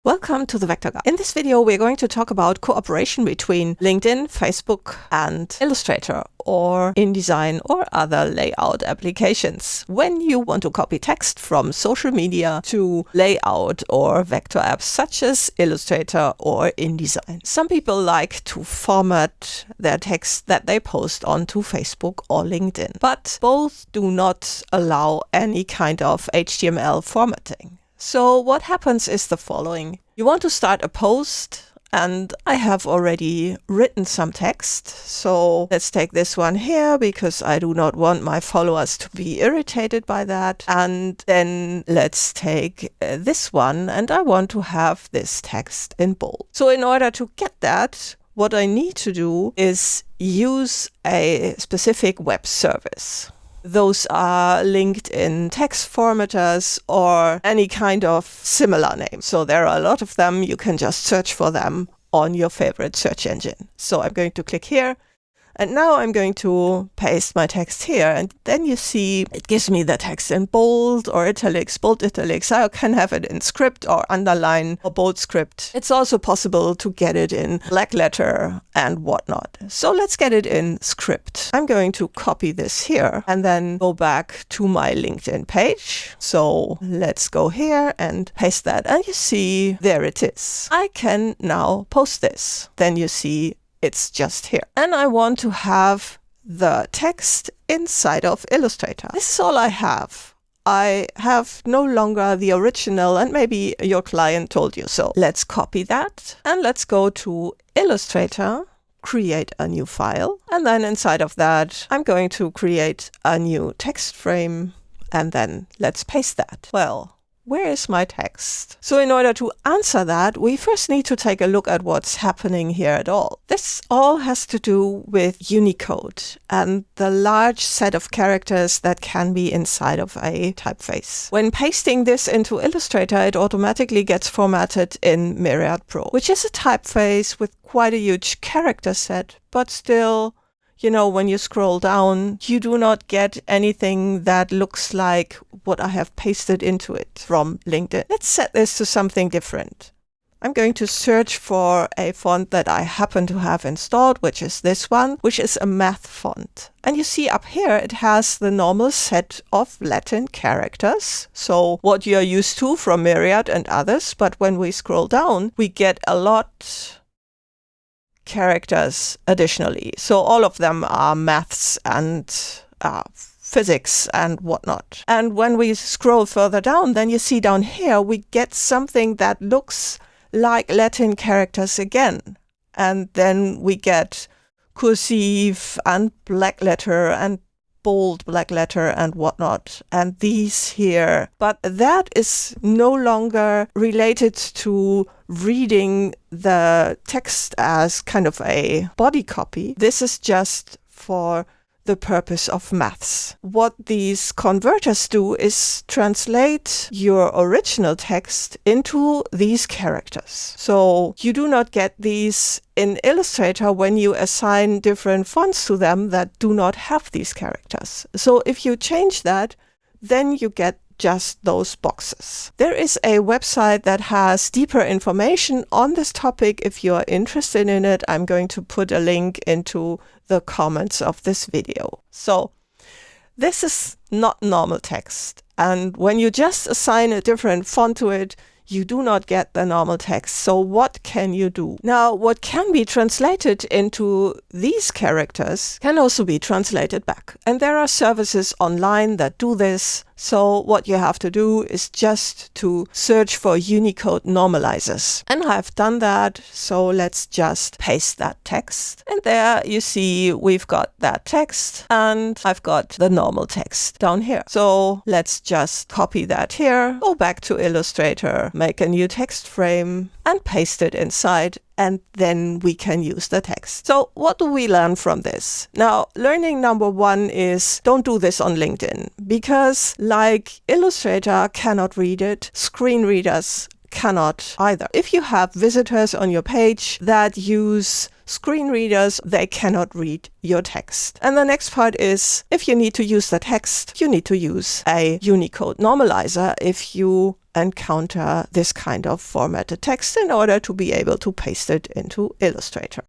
Welcome to the Vector Guide. In this video, we're going to talk about cooperation between LinkedIn, Facebook, and Illustrator, or InDesign or other layout applications. When you want to copy text from social media to layout or vector apps such as Illustrator or InDesign. Some people like to format their text that they post onto Facebook or LinkedIn, but both do not allow any kind of HTML formatting. So what happens is the following. You want to start a post, and I have already written some text. So let's take this one here because I do not want my followers to be irritated by that. And then let's take this one, and I want to have this text in bold. So in order to get that, what I need to do is use a specific web service. Those are LinkedIn text formatters or any kind of similar name. So there are a lot of them. You can just search for them on your favorite search engine. So I'm going to click here. And now I'm going to paste my text here. And then you see it gives me the text in bold or italics, bold italics. I can have it in script or underline or bold script. It's also possible to get it in black letter and whatnot. So let's get it in script. I'm going to copy this here and then go back to my LinkedIn page. So let's go here and paste that. And you see there it is. I can now post this. Then you see it's just here. And I want to have the text inside of Illustrator. This is all I have. I have no longer the original, and maybe your client told you so. Let's copy that and let's go to Illustrator, create a new file. And then inside of that, I'm going to create a new text frame and then let's paste that. Well, where is my text? So in order to answer that, we first need to take a look at what's happening here at all. This all has to do with Unicode and the large set of characters that can be inside of a typeface. When pasting this into Illustrator, it automatically gets formatted in Myriad Pro, which is a typeface with quite a huge character set, but still, you know, when you scroll down, you do not get anything that looks like what I have pasted into it from LinkedIn. Let's set this to something different. I'm going to search for a font that I happen to have installed, which is this one, which is a math font. And you see up here, it has the normal set of Latin characters. So what you're used to from Myriad and others. But when we scroll down, we get a lot characters additionally. So all of them are maths and physics and whatnot. And when we scroll further down, then you see down here, we get something that looks like Latin characters again. And then we get cursive and black letter and bold black letter and whatnot, and these here. But that is no longer related to reading the text as kind of a body copy. This is just for the purpose of maths. What these converters do is translate your original text into these characters. So you do not get these in Illustrator when you assign different fonts to them that do not have these characters. So if you change that, then you get just those boxes. There is a website that has deeper information on this topic. If you're interested in it, I'm going to put a link into the comments of this video. So this is not normal text. And when you just assign a different font to it, you do not get the normal text. So what can you do? Now, what can be translated into these characters can also be translated back. And there are services online that do this. So what you have to do is just to search for Unicode normalizers. And I've done that. So let's just paste that text. And there you see we've got that text and I've got the normal text down here. So let's just copy that here, go back to Illustrator, make a new text frame and paste it inside. And then we can use the text. So what do we learn from this? Now, learning number one is don't do this on LinkedIn because like Illustrator cannot read it, screen readers cannot either. If you have visitors on your page that use screen readers, they cannot read your text. And the next part is, if you need to use the text, you need to use a Unicode normalizer if you encounter this kind of formatted text in order to be able to paste it into Illustrator.